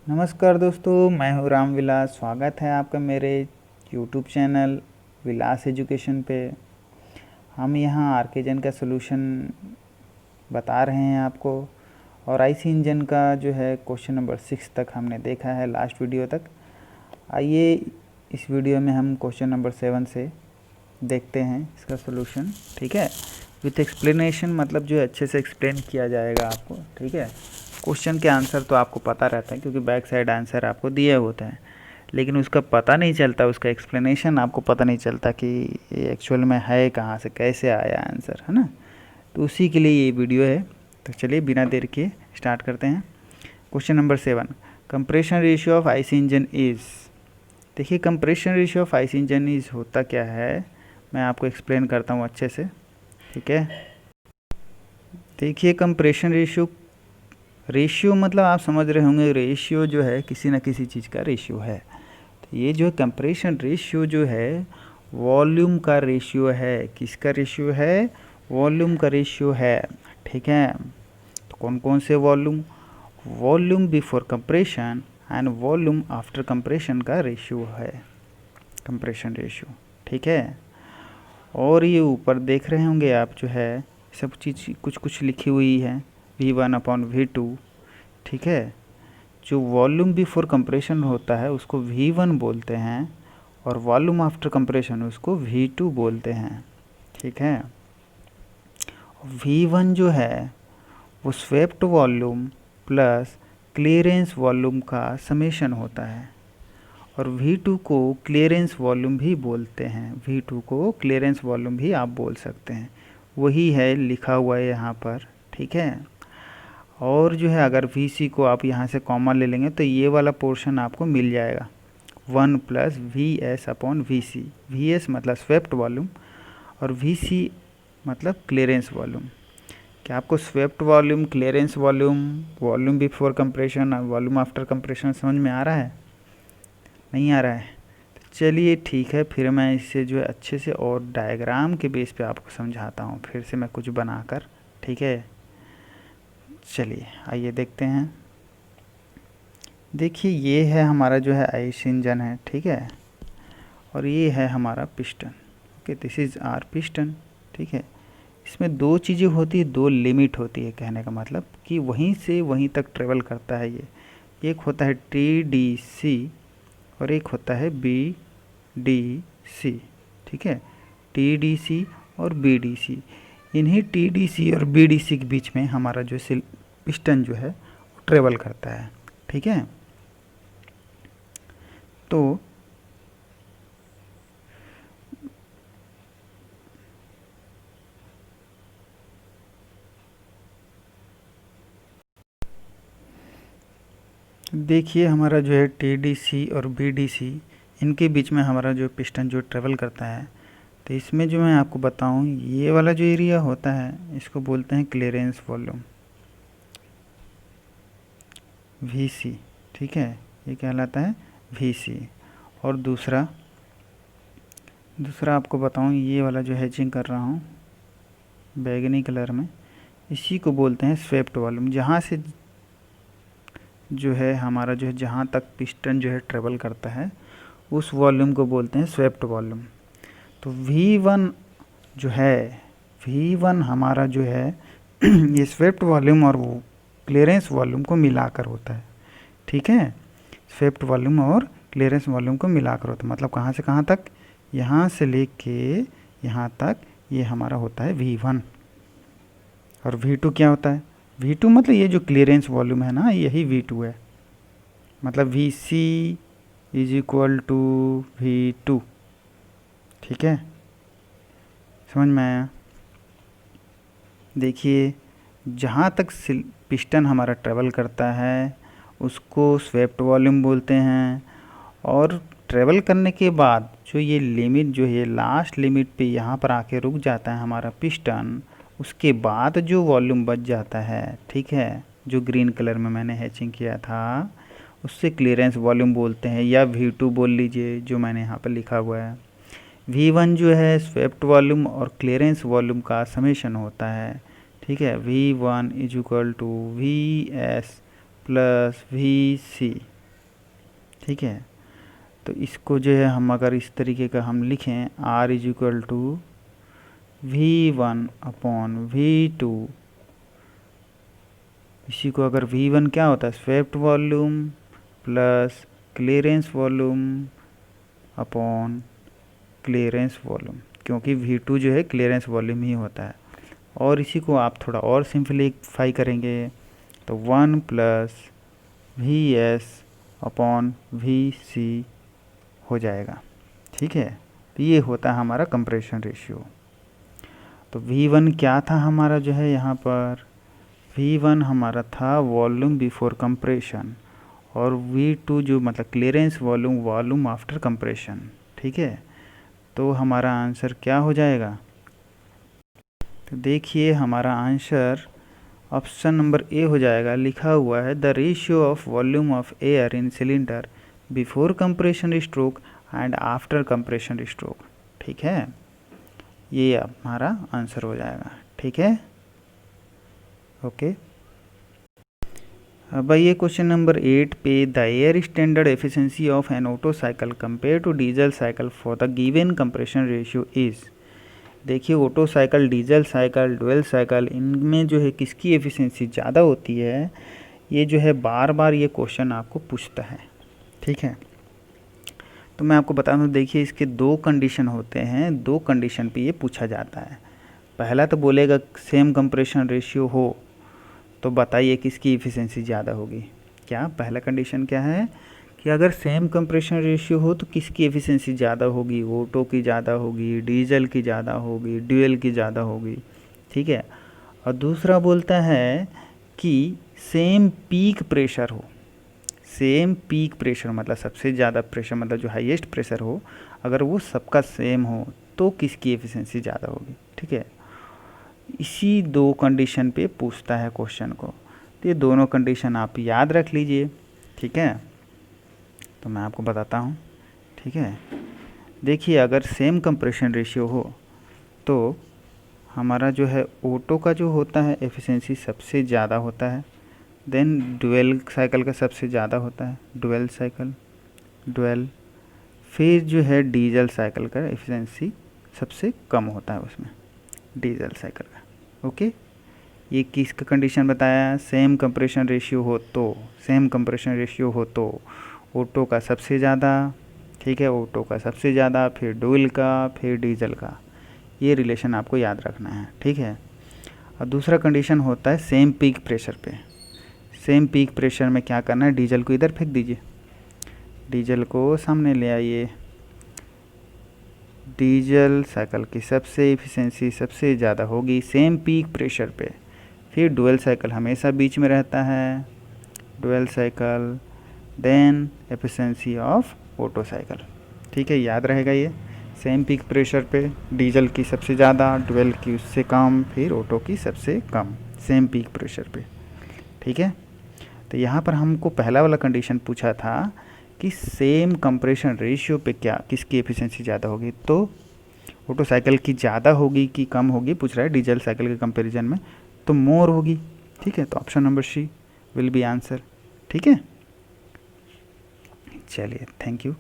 नमस्कार दोस्तों, मैं हूँ राम विलास। स्वागत है आपका मेरे यूट्यूब चैनल विलास एजुकेशन पे। हम यहाँ आर्केजन का सॉल्यूशन बता रहे हैं आपको, और आईसी इंजन का जो है क्वेश्चन नंबर 6 तक हमने देखा है लास्ट वीडियो तक। आइए इस वीडियो में हम क्वेश्चन नंबर 7 से देखते हैं इसका सॉल्यूशन। ठीक है, विथ एक्सप्लेनेशन, मतलब जो अच्छे से एक्सप्लेन किया जाएगा आपको। ठीक है, क्वेश्चन के आंसर तो आपको पता रहता है क्योंकि बैक साइड आंसर आपको दिए होते हैं, लेकिन उसका पता नहीं चलता, उसका एक्सप्लेनेशन आपको पता नहीं चलता कि ये एक्चुअल में है कहाँ से, कैसे आया आंसर, है ना। तो उसी के लिए ये वीडियो है। तो चलिए बिना देर के स्टार्ट करते हैं। Question number 7, compression ratio of IC engine is. देखिए, compression ratio of IC engine is होता क्या है, मैं आपको एक्सप्लेन करता हूँ अच्छे से। ठीक है, देखिए कंप्रेशन रेशियो मतलब आप समझ रहे होंगे, रेशियो जो है किसी न किसी चीज़ का रेशियो है। तो ये जो कंप्रेशन रेशियो जो है वॉल्यूम का रेशियो है। किसका रेशियो है? वॉल्यूम का रेशियो है। ठीक है, तो कौन कौन से volume? Volume before compression and volume after compression का रेशियो है कंप्रेशन रेशियो। ठीक है, और ये ऊपर देख रहे होंगे आप, जो है सब चीज़ कुछ कुछ लिखी हुई है, V1/V2। ठीक है, जो वॉल्यूम बिफोर कंप्रेशन होता है उसको V1 बोलते हैं, और वॉल्यूम आफ्टर कंप्रेशन उसको V2 बोलते हैं। ठीक है, V1 जो है वो swept volume plus clearance volume का समेशन होता है, और V2 को क्लियरेंस वॉल्यूम भी बोलते हैं। V2 को क्लियरेंस वॉल्यूम भी आप बोल सकते हैं, वही है लिखा हुआ है यहाँ पर। ठीक है, और जो है अगर Vc को आप यहाँ से कॉमन ले लेंगे तो ये वाला पोर्शन आपको मिल जाएगा, 1 + Vs/Vc। Vs मतलब स्वेप्ट वॉल्यूम और Vc मतलब क्लियरेंस वॉल्यूम। क्या आपको swept volume, clearance volume, volume before compression और वॉल्यूम आफ्टर कंप्रेशन समझ में आ रहा है? नहीं आ रहा है? तो चलिए ठीक है, फिर मैं इससे जो है अच्छे से और डायग्राम के बेस पे आपको समझाता हूँ, फिर से मैं कुछ बनाकर। ठीक है, चलिए आइए देखते हैं। देखिए, ये है हमारा जो है आईसी इंजन है। ठीक है, और ये है हमारा piston. Okay, this is our piston. ठीक है, इसमें दो चीज़ें होती है, दो लिमिट होती है, कहने का मतलब कि वहीं से वहीं तक ट्रेवल करता है ये। एक होता है TDC और एक होता है BDC। ठीक है, TDC और BDC, इन्हीं TDC और BDC के बीच में हमारा जो पिस्टन जो है ट्रेवल करता है। ठीक है, तो देखिए, हमारा जो है TDC और BDC, इनके बीच में हमारा जो पिस्टन जो ट्रेवल करता है, तो इसमें जो मैं आपको बताऊं, ये वाला जो एरिया होता है इसको बोलते हैं क्लियरेंस वॉल्यूम, VC। ठीक है, ये कहलाता है VC। और दूसरा आपको बताऊं, ये वाला जो हैचिंग कर रहा हूँ बैगनी कलर में, इसी को बोलते हैं स्वेप्ट वॉल्यूम। जहाँ से जो है हमारा जो है जहाँ तक पिस्टन जो है ट्रेवल करता है उस वॉल्यूम को बोलते हैं स्वेप्ट वॉल्यूम। तो V1 जो है, V1 हमारा जो है ये स्वेप्ट वॉल्यूम और वो क्लियरेंस वॉल्यूम को मिलाकर होता है। ठीक है, स्वेप्ट वॉल्यूम और क्लियरेंस वॉल्यूम को मिलाकर होता है, मतलब कहाँ से कहाँ तक? यहाँ से लेके यहाँ तक ये हमारा होता है V1। और V2 क्या होता है? V2 मतलब ये जो क्लियरेंस वॉल्यूम है ना, यही V2 है। मतलब VC = V2। ठीक है, समझ में आया? देखिए, जहाँ तक पिस्टन हमारा ट्रेवल करता है उसको स्वेप्ट वॉल्यूम बोलते हैं, और ट्रेवल करने के बाद जो ये लिमिट जो है लास्ट लिमिट पे यहाँ पर आके रुक जाता है हमारा पिस्टन, उसके बाद जो वॉल्यूम बच जाता है, ठीक है, जो ग्रीन कलर में मैंने हैचिंग किया था, उससे क्लियरेंस वॉल्यूम बोलते हैं, या V2 बोल लीजिए, जो मैंने यहाँ पर लिखा हुआ है। V1 जो है स्वेप्ट वॉल्यूम और क्लियरेंस वॉल्यूम का समेशन होता है। ठीक है, V1 = VS + VC। ठीक है। तो इसको जो है हम अगर इस तरीके का हम लिखें, R is equal to V1 upon V2, इसी को अगर V1 क्या होता है, swept volume plus clearance volume upon clearance volume, क्योंकि V2 जो है क्लियरेंस वॉल्यूम ही होता है। और इसी को आप थोड़ा और सिंप्लीफाई करेंगे तो 1 प्लस VS अपॉन VC हो जाएगा। ठीक है, तो ये होता है हमारा कंप्रेशन रेशियो। तो V1 क्या था हमारा जो है यहाँ पर, V1 हमारा था वॉल्यूम बिफोर कंप्रेशन, और V2 जो मतलब clearance volume, volume after compression. ठीक है, तो हमारा आंसर क्या हो जाएगा, तो देखिए हमारा आंसर ऑप्शन नंबर ए हो जाएगा। लिखा हुआ है the ratio of volume of air in cylinder before compression stroke and after compression stroke. ठीक है, ये हमारा आंसर हो जाएगा। ठीक है, ओके। अब ये क्वेश्चन नंबर 8 पे, the air standard efficiency of an auto cycle compare to diesel cycle for the given compression ratio is. देखिए auto cycle, diesel cycle, dual cycle, इनमें जो है किसकी एफिशिएंसी ज़्यादा होती है, ये जो है बार बार ये क्वेश्चन आपको पूछता है। ठीक है, तो मैं आपको बता दूं, देखिए इसके दो कंडीशन होते हैं, दो कंडीशन पे ये पूछा जाता है। पहला तो बोलेगा सेम कंप्रेशन रेशियो हो तो बताइए किसकी एफिशिएंसी ज़्यादा होगी। क्या पहला कंडीशन क्या है कि अगर सेम कंप्रेशन रेशियो हो तो किसकी एफिशिएंसी ज़्यादा होगी, ऑटो की ज़्यादा होगी, डीजल की ज़्यादा होगी, ड्यूल की ज़्यादा होगी। ठीक है, और दूसरा बोलता है कि सेम पीक प्रेशर हो, सेम पीक प्रेशर मतलब सबसे ज़्यादा प्रेशर, मतलब जो हाईएस्ट प्रेशर हो, अगर वो सबका सेम हो तो किसकी एफिशिएंसी ज़्यादा होगी। ठीक है, इसी दो कंडीशन पे पूछता है क्वेश्चन को, तो ये दोनों कंडीशन आप याद रख लीजिए। ठीक है, तो मैं आपको बताता हूँ। ठीक है, देखिए अगर सेम कंप्रेशन रेशियो हो तो हमारा जो है ऑटो का जो होता है एफिशिएंसी सबसे ज़्यादा होता है, देन डुअल साइकिल का सबसे ज़्यादा होता है, डुअल साइकिल, डुअल, फिर जो है डीजल साइकिल का एफिशिएंसी सबसे कम होता है उसमें, डीजल साइकिल का। ओके, ये किसका कंडीशन बताया, सेम कंप्रेशन रेशियो हो तो, सेम कंप्रेशन रेशियो हो तो ऑटो का सबसे ज़्यादा। ठीक है, ऑटो का सबसे ज़्यादा, फिर डुअल का, फिर डीजल का, ये रिलेशन आपको याद रखना है। ठीक है, और दूसरा कंडीशन होता है सेम पीक प्रेशर पे। सेम पीक प्रेशर में क्या करना है, डीजल को इधर फेंक दीजिए, डीजल को सामने ले आइए, डीजल साइकिल की सबसे एफिशिएंसी सबसे ज़्यादा होगी सेम पीक प्रेशर पे। फिर डुअल साइकिल हमेशा बीच में रहता है, dual cycle, then efficiency of Otto cycle. ठीक है, याद रहेगा ये, सेम पीक प्रेशर पे डीजल की सबसे ज़्यादा, डुअल की उससे कम, फिर ऑटो की सबसे कम, सेम पीक प्रेशर पे। ठीक है, तो यहाँ पर हमको पहला वाला कंडीशन पूछा था कि सेम कंप्रेशन रेशियो पे क्या किसकी एफिशिएंसी ज़्यादा होगी, तो ऑटो साइकिल की ज़्यादा होगी कि कम होगी पूछ रहा है, डीजल साइकिल के कंपैरिजन में तो मोर होगी। ठीक है, तो option number C will be answer. ठीक है, चलिए थैंक यू।